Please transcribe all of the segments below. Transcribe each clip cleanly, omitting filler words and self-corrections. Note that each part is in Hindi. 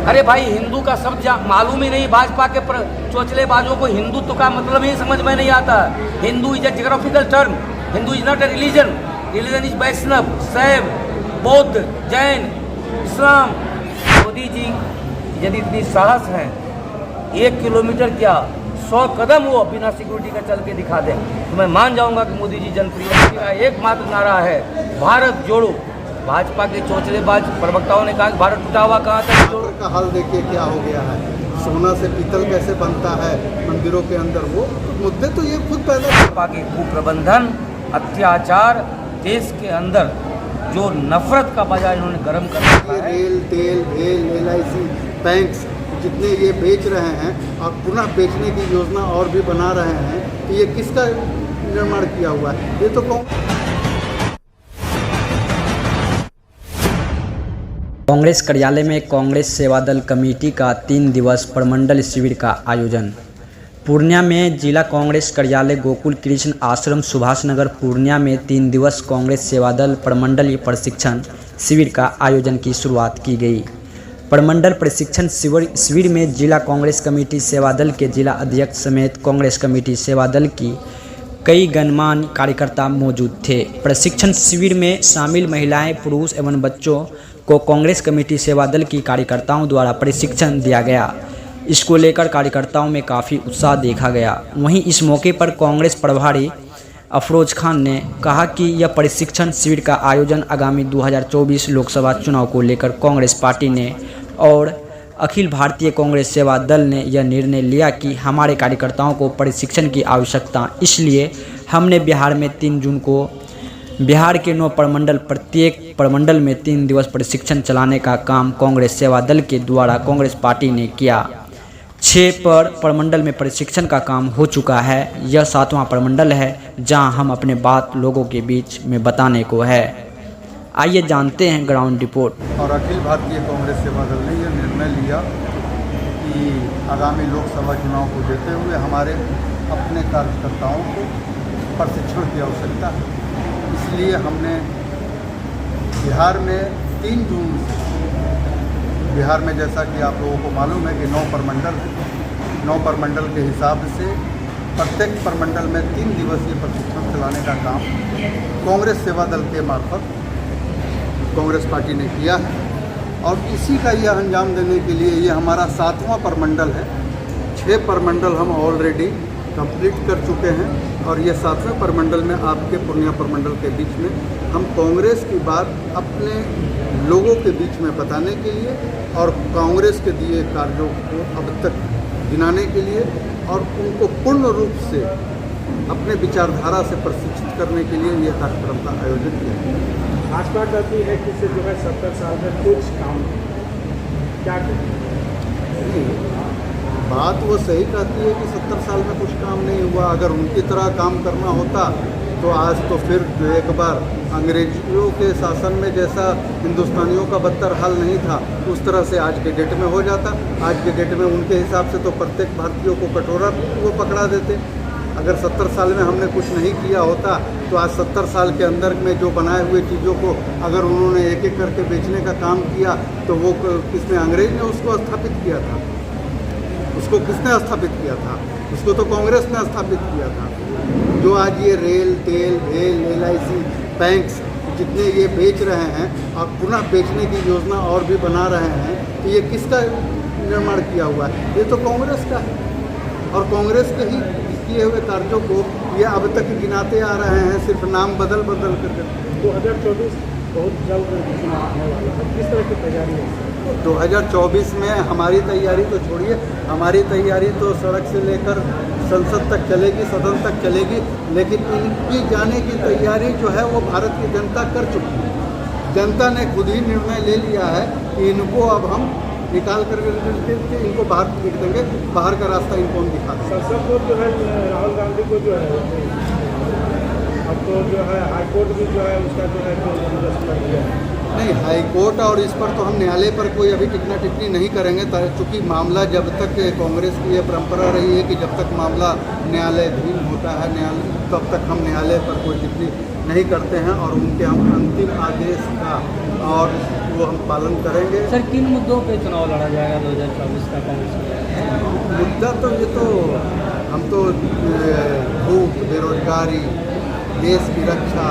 अरे भाई, हिंदू का शब्द मालूम ही नहीं। भाजपा के चोचलेबाजों को हिंदुत्व का मतलब ही समझ में नहीं आता। Hindu is a geographical term. Hindu is not a religion. Religion is Vaishnav, Shaiva, Bauddha, Jain, इस्लाम। मोदी जी यदि इतनी साहस है, 1 किलोमीटर क्या 100 कदम वो बिना सिक्योरिटी का चल के दिखा दें, तो मैं मान जाऊंगा कि मोदी जी जनप्रिय का एकमात्र नारा है भारत जोड़ो। भाजपा के चोचलेबाज प्रवक्ताओं ने कहा कि भारत टूटा हुआ कहाँ तक जोड़ो। का हाल देखिए क्या हो गया है। सोना से पीतल कैसे बनता है मंदिरों के अंदर, वो मुद्दे तो ये खुद पैदा। भाजपा के कुप्रबंधन, अत्याचार, देश के अंदर जो नफरत का बाजार इन्होंने गर्म कर रखा है। रेल, तेल, भेल, LIC, बैंक्स जितने ये बेच रहे हैं और पुनः बेचने की योजना और भी बना रहे हैं, तो ये किसका निर्माण किया हुआ है? ये तो कांग्रेस कार्यालय में कांग्रेस सेवादल कमेटी का 3 दिवस प्रमंडल शिविर का आयोजन। पूर्णिया में जिला कांग्रेस कार्यालय गोकुल कृष्ण आश्रम सुभाष नगर पूर्णिया में 3 दिवस कांग्रेस सेवादल प्रमंडलीय प्रशिक्षण शिविर का आयोजन की शुरुआत की गई। प्रमंडल प्रशिक्षण शिविर में जिला कांग्रेस कमेटी सेवादल के जिला अध्यक्ष समेत कांग्रेस कमेटी सेवादल की कई गणमान्य कार्यकर्ता मौजूद थे। प्रशिक्षण शिविर में शामिल महिलाएं, पुरुष एवं बच्चों को कांग्रेस कमेटी सेवादल की कार्यकर्ताओं द्वारा प्रशिक्षण दिया गया। इसको लेकर कार्यकर्ताओं में काफ़ी उत्साह देखा गया। वहीं इस मौके पर कांग्रेस प्रभारी अफरोज खान ने कहा कि यह प्रशिक्षण शिविर का आयोजन आगामी 2024 लोकसभा चुनाव को लेकर कांग्रेस पार्टी ने और अखिल भारतीय कांग्रेस सेवा दल ने यह निर्णय लिया कि हमारे कार्यकर्ताओं को प्रशिक्षण की आवश्यकता, इसलिए हमने बिहार में 3 जून को बिहार के 9 प्रमंडल प्रत्येक प्रमंडल में 3 दिवस प्रशिक्षण चलाने का काम कांग्रेस सेवा दल के द्वारा कांग्रेस पार्टी ने किया। 6 प्रमंडल में प्रशिक्षण का काम हो चुका है। यह 7वां प्रमंडल है जहां हम अपने बात लोगों के बीच में बताने को है। आइए जानते हैं ग्राउंड रिपोर्ट। और अखिल भारतीय कांग्रेस सेवा दल ने यह निर्णय लिया कि आगामी लोकसभा चुनाव को देखते हुए हमारे अपने कार्यकर्ताओं को प्रशिक्षण की आवश्यकता है। इसलिए हमने बिहार में 3 जून से, बिहार में जैसा कि आप लोगों को मालूम है कि 9 प्रमंडल है, 9 प्रमंडल के हिसाब से प्रत्येक प्रमंडल में 3 दिवसीय प्रशिक्षण चलाने का काम कांग्रेस सेवा दल के मार्फत कांग्रेस पार्टी ने किया है। और इसी का यह अंजाम देने के लिए ये हमारा 7वां प्रमंडल है। 6 प्रमंडल हम ऑलरेडी कंप्लीट कर चुके हैं और ये 7वें प्रमंडल में आपके पूर्णिया प्रमंडल के बीच में हम कांग्रेस की बात अपने लोगों के बीच में बताने के लिए और कांग्रेस के दिए कार्यों को अब तक गिनाने के लिए और उनको पूर्ण रूप से अपने विचारधारा से प्रशिक्षित करने के लिए ये कार्यक्रम का आयोजन किया गया। भाजपा कहती है कि जो है 70 साल में कुछ काम क्या करें? बात वो सही कहती है कि 70 साल में कुछ काम नहीं हुआ। अगर उनकी तरह काम करना होता तो आज तो फिर एक बार अंग्रेजियों के शासन में जैसा हिंदुस्तानियों का बदतर हाल नहीं था, उस तरह से आज के डेट में हो जाता। आज के डेट में उनके हिसाब से तो प्रत्येक भारतीयों को कटोरा वो पकड़ा देते। अगर 70 साल में हमने कुछ नहीं किया होता तो आज 70 साल के अंदर में जो बनाए हुए चीज़ों को अगर उन्होंने एक एक करके बेचने का काम किया तो वो किसने, अंग्रेज ने उसको स्थापित किया था? उसको किसने स्थापित किया था? उसको तो कांग्रेस ने स्थापित किया था। जो आज ये रेल, तेल, भेल, LIC, बैंक्स जितने ये बेच रहे हैं और पुनः बेचने की योजना और भी बना रहे हैं, तो ये किसका निर्माण किया हुआ है? ये तो कांग्रेस का है। और कांग्रेस के ही किए हुए कार्यों को ये अब तक गिनाते आ रहे हैं, सिर्फ नाम बदल करके। 2024 बहुत जल्द चुनाव आने वाला है, किस तरह की तैयारी है? 2024 में हमारी तैयारी तो छोड़िए, हमारी तैयारी तो सड़क से लेकर संसद तक चलेगी, सदन तक चलेगी, लेकिन इनकी जाने की तैयारी जो है वो भारत की जनता कर चुकी है। जनता ने खुद ही निर्णय ले लिया है कि इनको अब हम निकाल कर इनको बाहर फेंक देंगे, बाहर का रास्ता इनको हम दिखा देंगे। संसद को जो है राहुल गांधी को जो है अब तो जो है हाईकोर्ट भी जो है उसका जो है कर दिया है। नहीं, हाईकोर्ट और इस पर तो हम न्यायालय पर कोई अभी टिप्पणी टिप्पणी नहीं करेंगे, चूँकि मामला जब तक कांग्रेस की यह परंपरा रही है कि जब तक मामला न्यायालयाधीन होता है तब तक हम न्यायालय पर कोई टिप्पणी नहीं करते हैं और उनके हम अंतिम आदेश का और वो हम पालन करेंगे। सर किन मुद्दों पे चुनाव लड़ा जाएगा 2024 का कांग्रेस में? मुद्दा तो ये तो हम तो भूख, बेरोजगारी, देश की रक्षा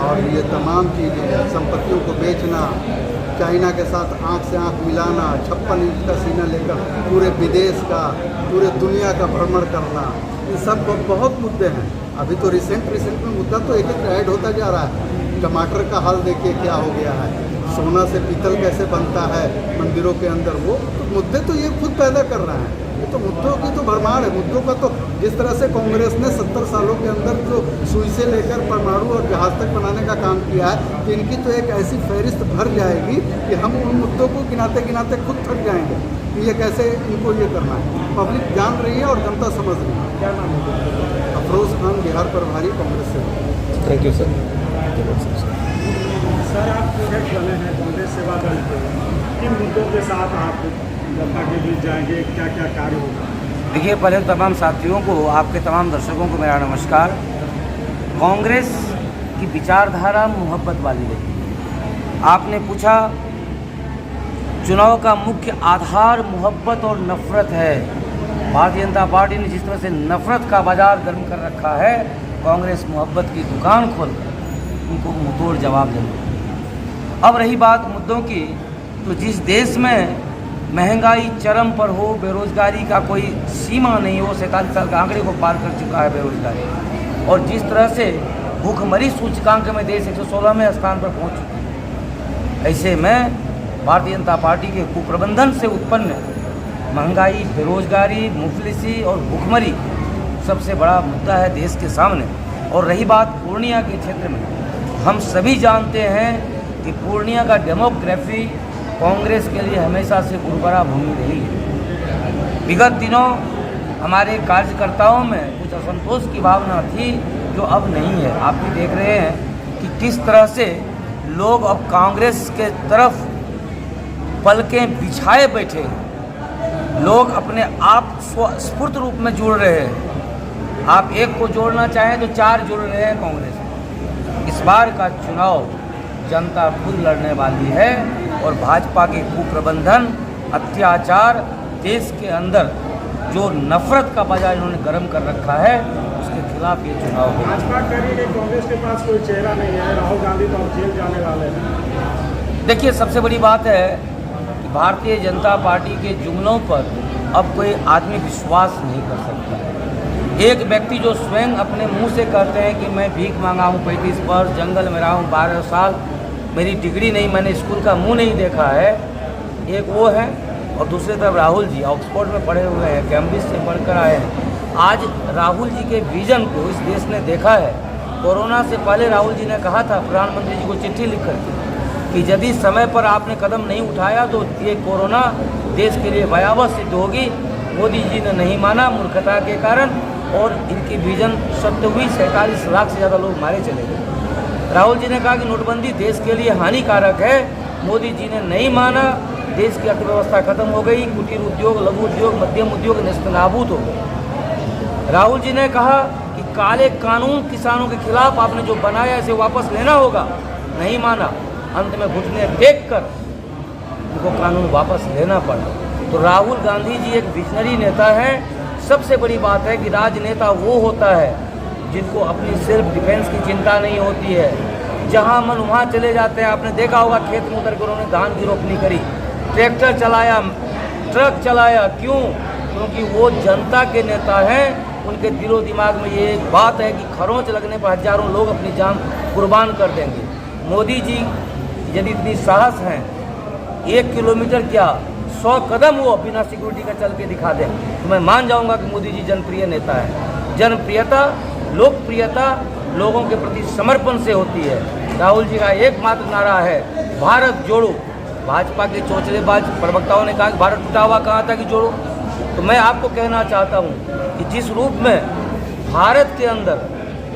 और ये तमाम चीज़ें, संपत्तियों को बेचना, चाइना के साथ आंख से आंख मिलाना, 56 इंच का सीना लेकर पूरे विदेश का, पूरे दुनिया का भ्रमण करना, ये सब बहुत मुद्दे हैं। अभी तो रिसेंट में मुद्दा तो एक एक ऐड होता जा रहा है। टमाटर का हाल देखिए क्या हो गया है, सोना से पीतल कैसे बनता है मंदिरों के अंदर, वो तो मुद्दे तो ये खुद पैदा कर रहे हैं। ये तो मुद्दों की तो भरमार है। मुद्दों का तो जिस तरह से कांग्रेस ने 70 सालों के अंदर जो सुई से लेकर परमाणु और जहाज तक बनाने का काम किया है, कि इनकी तो एक ऐसी फहरिस्त भर जाएगी कि हम उन मुद्दों को गिनाते गिनाते खुद थक जाएंगे कि ये कैसे इनको ये करना है। पब्लिक जान रही है और जनता समझ रही है। क्या नाम है? अफरोज खान, बिहार प्रभारी, कांग्रेस से। Thank you sir. सर आप प्रोजेक्ट बने हैं कांग्रेस सेवा दल के, किन मुद्दों के साथ आप जनता के बीच जाएंगे, क्या क्या कार्य होगा? देखिए, पहले तमाम साथियों को, आपके तमाम दर्शकों को मेरा नमस्कार। कांग्रेस की विचारधारा मोहब्बत वाली रही। आपने पूछा चुनाव का मुख्य आधार मोहब्बत और नफरत है। भारतीय जनता पार्टी ने जिस तरह से नफरत का बाजार गर्म कर रखा है, कांग्रेस मोहब्बत की दुकान खोलकर उनको मुंहतोड़ जवाब देंगे। अब रही बात मुद्दों की, तो जिस देश में महंगाई चरम पर हो, बेरोजगारी का कोई सीमा नहीं हो, 47 साल के आंकड़े को पार कर चुका है बेरोजगारी, और जिस तरह से भूखमरी सूचकांक में देश 116वें स्थान पर पहुंच चुका है, ऐसे में भारतीय जनता पार्टी के कुप्रबंधन से उत्पन्न महंगाई, बेरोजगारी, मुफलिसी और भूखमरी सबसे बड़ा मुद्दा है देश के सामने। और रही बात पूर्णिया के क्षेत्र में, हम सभी जानते हैं कि पूर्णिया का डेमोग्राफी कांग्रेस के लिए हमेशा से उर्वरा भूमि रही है। विगत दिनों हमारे कार्यकर्ताओं में कुछ असंतोष की भावना थी जो अब नहीं है। आप भी देख रहे हैं कि किस तरह से लोग अब कांग्रेस के तरफ पलकें बिछाए बैठे हैं। लोग अपने आप स्वस्फूर्त रूप में जुड़ रहे हैं। आप एक को जोड़ना चाहें तो 4 जुड़ रहे हैं कांग्रेस में। इस बार का चुनाव जनता खुद लड़ने वाली है और भाजपा के कुप्रबंधन, अत्याचार, देश के अंदर जो नफरत का बाजार इन्होंने गर्म कर रखा है, उसके खिलाफ ये चुनाव होगा। भाजपा कह रही है कांग्रेस के पास कोई चेहरा नहीं है, राहुल गांधी तो अब जेल जाने वाले हैं। देखिए, सबसे बड़ी बात है कि भारतीय जनता पार्टी के जुमलों पर अब कोई आदमी विश्वास नहीं कर सकता है। एक व्यक्ति जो स्वयं अपने मुंह से कहते हैं कि मैं भीख मांगा हूँ 35 वर्ष, जंगल में रहा हूँ 12 साल, मेरी डिग्री नहीं, मैंने स्कूल का मुंह नहीं देखा है, एक वो है। और दूसरी तरफ राहुल जी ऑक्सफोर्ड में पढ़े हुए हैं, कैम्ब्रिज से पढ़कर आए हैं। आज राहुल जी के विजन को इस देश ने देखा है। कोरोना से पहले राहुल जी ने कहा था प्रधानमंत्री जी को चिट्ठी लिख करके कि यदि समय पर आपने कदम नहीं उठाया तो ये कोरोना देश के लिए भयावह सिद्ध होगी। मोदी जी ने नहीं माना मूर्खता के कारण, और इनकी विजन सत्य हुई। 47 लाख से ज़्यादा लोग मारे चले गए। राहुल जी ने कहा कि नोटबंदी देश के लिए हानिकारक है, मोदी जी ने नहीं माना, देश की अर्थव्यवस्था खत्म हो गई, कुटीर उद्योग, लघु उद्योग, मध्यम उद्योग नेस्तनाबूद हो गए। राहुल जी ने कहा कि काले कानून किसानों के खिलाफ आपने जो बनाया इसे वापस लेना होगा, नहीं माना। अंत में घुटने टेक कर उनको कानून वापस लेना पड़ा। तो राहुल गांधी जी एक विजनरी नेता है। सबसे बड़ी बात है कि राजनेता वो होता है जिनको अपनी सेल्फ डिफेंस की चिंता नहीं होती है। जहां मन वहां चले जाते हैं। आपने देखा होगा खेत में उतर कर उन्होंने धान की रोपनी करी, ट्रैक्टर चलाया, ट्रक चलाया। क्यों? क्योंकि वो जनता के नेता हैं। उनके दिलो दिमाग में ये एक बात है कि खरोंच लगने पर हजारों लोग अपनी जान कुर्बान कर देंगे। मोदी जी यदि इतनी साहस हैं, 1 किलोमीटर क्या 100 कदम वो बिना सिक्योरिटी का चल के दिखा दें, तो मैं मान जाऊंगा कि मोदी जी जनप्रिय नेता है। जनप्रियता, लोकप्रियता लोगों के प्रति समर्पण से होती है। राहुल जी का एकमात्र नारा है भारत जोड़ो। भाजपा के चोचलेबाज प्रवक्ताओं ने कहा कि भारत टूटा हुआ कहा था कि जोड़ो। तो मैं आपको कहना चाहता हूँ कि जिस रूप में भारत के अंदर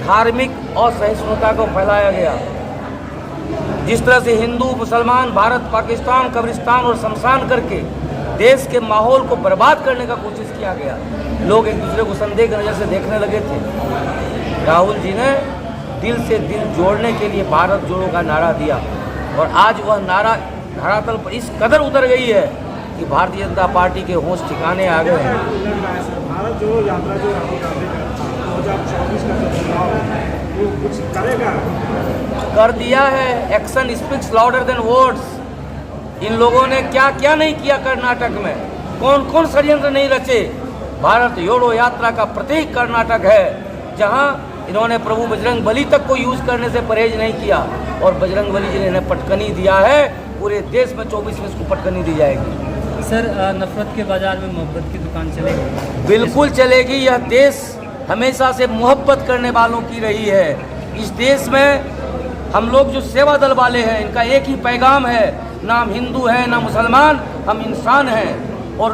धार्मिक असहिष्णुता को फैलाया गया, जिस तरह से हिंदू, मुसलमान, भारत, पाकिस्तान, कब्रिस्तान और शमशान करके देश के माहौल को बर्बाद करने का कोशिश किया गया, लोग एक दूसरे को संदेह की नज़र से देखने लगे थे। राहुल जी ने दिल से दिल जोड़ने के लिए भारत जोड़ो का नारा दिया और आज वह नारा धरातल पर इस कदर उतर गई है कि भारतीय जनता पार्टी के होश ठिकाने आ गए हैं। भारत जोड़ो यात्रा जो राहुल गांधी का 2024 का जो चुनाव है वो कुछ करेगा? कर दिया है। Action speaks louder than words. इन लोगों ने क्या क्या नहीं किया कर्नाटक में, कौन कौन षड्यंत्र नहीं रचे। भारत जोड़ो यात्रा का प्रतीक कर्नाटक है, जहां इन्होंने प्रभु बजरंग बली तक को यूज करने से परहेज नहीं किया और बजरंग बली जी ने इन्हें पटकनी दिया है। पूरे देश में 24 में इसको पटकनी दी जाएगी। सर, नफरत के बाजार में मोहब्बत की दुकान चलेगी? बिल्कुल चलेगी। यह देश हमेशा से मोहब्बत करने वालों की रही है। इस देश में हम लोग जो सेवा दल वाले हैं, इनका एक ही पैगाम है, ना हम हिंदू हैं ना मुसलमान, हम इंसान हैं। और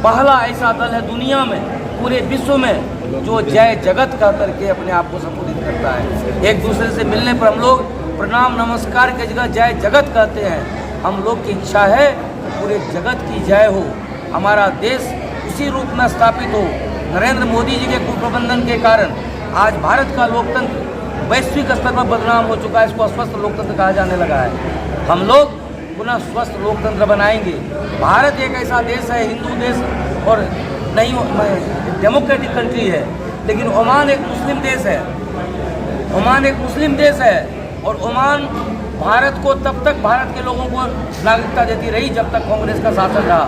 पहला ऐसा दल है दुनिया में, पूरे विश्व में, जो जय जगत कह करके अपने आप को संबोधित करता है। एक दूसरे से मिलने पर हम लोग प्रणाम नमस्कार की जगह जय जगत कहते हैं। हम लोग की इच्छा है पूरे जगत की जय हो, हमारा देश उसी रूप में स्थापित हो। नरेंद्र मोदी जी के कुप्रबंधन के कारण आज भारत का लोकतंत्र वैश्विक स्तर पर बदनाम हो चुका है। इसको अस्वस्थ लोकतंत्र कहा जाने लगा है। हम लोग पुनः स्वस्थ लोकतंत्र बनाएंगे। भारत एक ऐसा देश है, हिंदू देश और नहीं डेमोक्रेटिक कंट्री है, लेकिन ओमान एक मुस्लिम देश है। ओमान एक मुस्लिम देश है और ओमान भारत को तब तक भारत के लोगों को नागरिकता देती रही जब तक कांग्रेस का शासन रहा।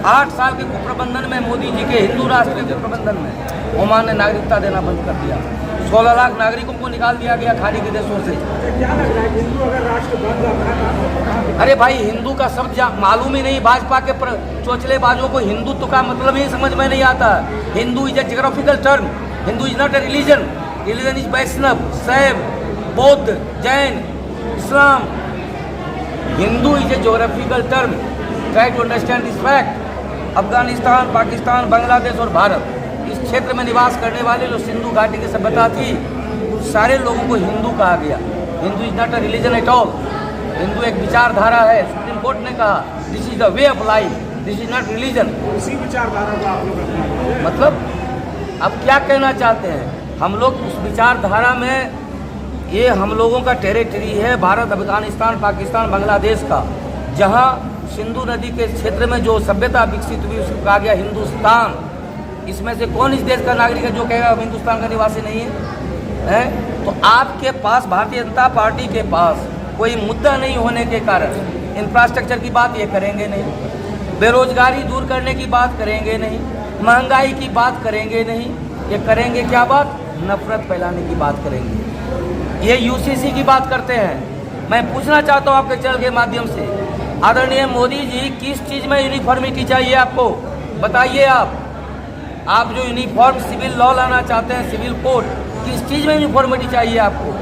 8 साल के कुप्रबंधन में, मोदी जी के हिंदू राष्ट्र के कुप्रबंधन में ओमान ने नागरिकता देना बंद कर दिया। 16 लाख नागरिकों को निकाल दिया गया खाड़ी के देशों से। क्या लग रहा है हिंदू अगर राष्ट्र बन जाता है? अरे भाई, हिंदू का शब्द मालूम ही नहीं। भाजपा के चोचलेबाजों को हिंदुत्व का मतलब ही समझ में नहीं आता। Hindu is a geographical term. Hindu is not a religion. Religion is Vaishnav, Shaiva, Bauddha, Jain, Islam. Hindu is a geographical term. Try to understand this fact. Afghanistan, Pakistan, Bangladesh और भारत, इस क्षेत्र में निवास करने वाले जो सिंधु घाटी की सभ्यता थी, सारे लोगों को हिंदू कहा गया। Hindu is not a religion at all. Hindu एक विचारधारा है। सुप्रीम कोर्ट ने कहा this is the way of life, this is not religion. उसी विचारधारा को आप लोग अपनाते मतलब अब क्या कहना चाहते हैं हम लोग? उस विचारधारा में ये हम लोगों का टेरिटरी है, भारत, अफगानिस्तान, पाकिस्तान, बांग्लादेश का, जहाँ सिंधु नदी के क्षेत्र में जो सभ्यता विकसित हुई उसको कहा गया हिंदुस्तान। इसमें से कौन इस देश का नागरिक है जो कहेगा हिंदुस्तान का निवासी नहीं है? तो आपके पास, भारतीय जनता पार्टी के पास कोई मुद्दा नहीं होने के कारण इंफ्रास्ट्रक्चर की बात ये करेंगे नहीं, बेरोजगारी दूर करने की बात करेंगे नहीं, महंगाई की बात करेंगे नहीं। ये करेंगे क्या बात? नफरत फैलाने की बात करेंगे। ये यूसीसी की बात करते हैं। मैं पूछना चाहता हूँ आपके चैनल के माध्यम से, आदरणीय मोदी जी, किस चीज़ में यूनिफॉर्मिटी चाहिए आपको? बताइए। आप जो यूनिफॉर्म सिविल लॉ लाना चाहते हैं, सिविल कोड, किस चीज़ में यूनिफॉर्मिटी चाहिए आपको?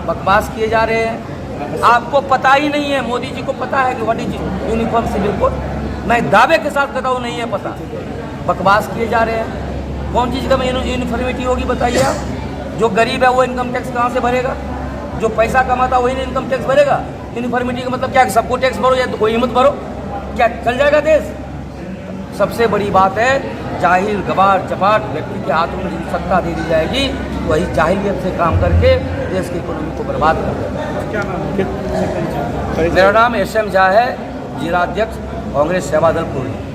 बकवास किए जा रहे हैं। आपको पता ही नहीं है। मोदी जी को पता है कि what is uniform civil code? मैं दावे के साथ कहता हूँ नहीं है पता। बकवास किए जा रहे हैं। कौन चीज़ का यूनिफॉर्मिटी होगी बताइए आप? जो गरीब है वो इनकम टैक्स कहाँ से भरेगा? जो पैसा कमाता वही इनकम टैक्स भरेगा? यूनिफॉर्मिटी का मतलब क्या? सबको टैक्स भरो या तो कोई मत भरो? क्या चल जाएगा देश? सबसे बड़ी बात है, जाहिल, गवार, चपाट व्यक्ति के हाथों में सत्ता दे दी जाएगी, वही जाहिलियत से काम करके देश की इकोनॉमी को बर्बाद कर देगा। क्या नाम है? मेरा नाम SM झा है, जिलाध्यक्ष कांग्रेस सेवा दल पूर्णिया।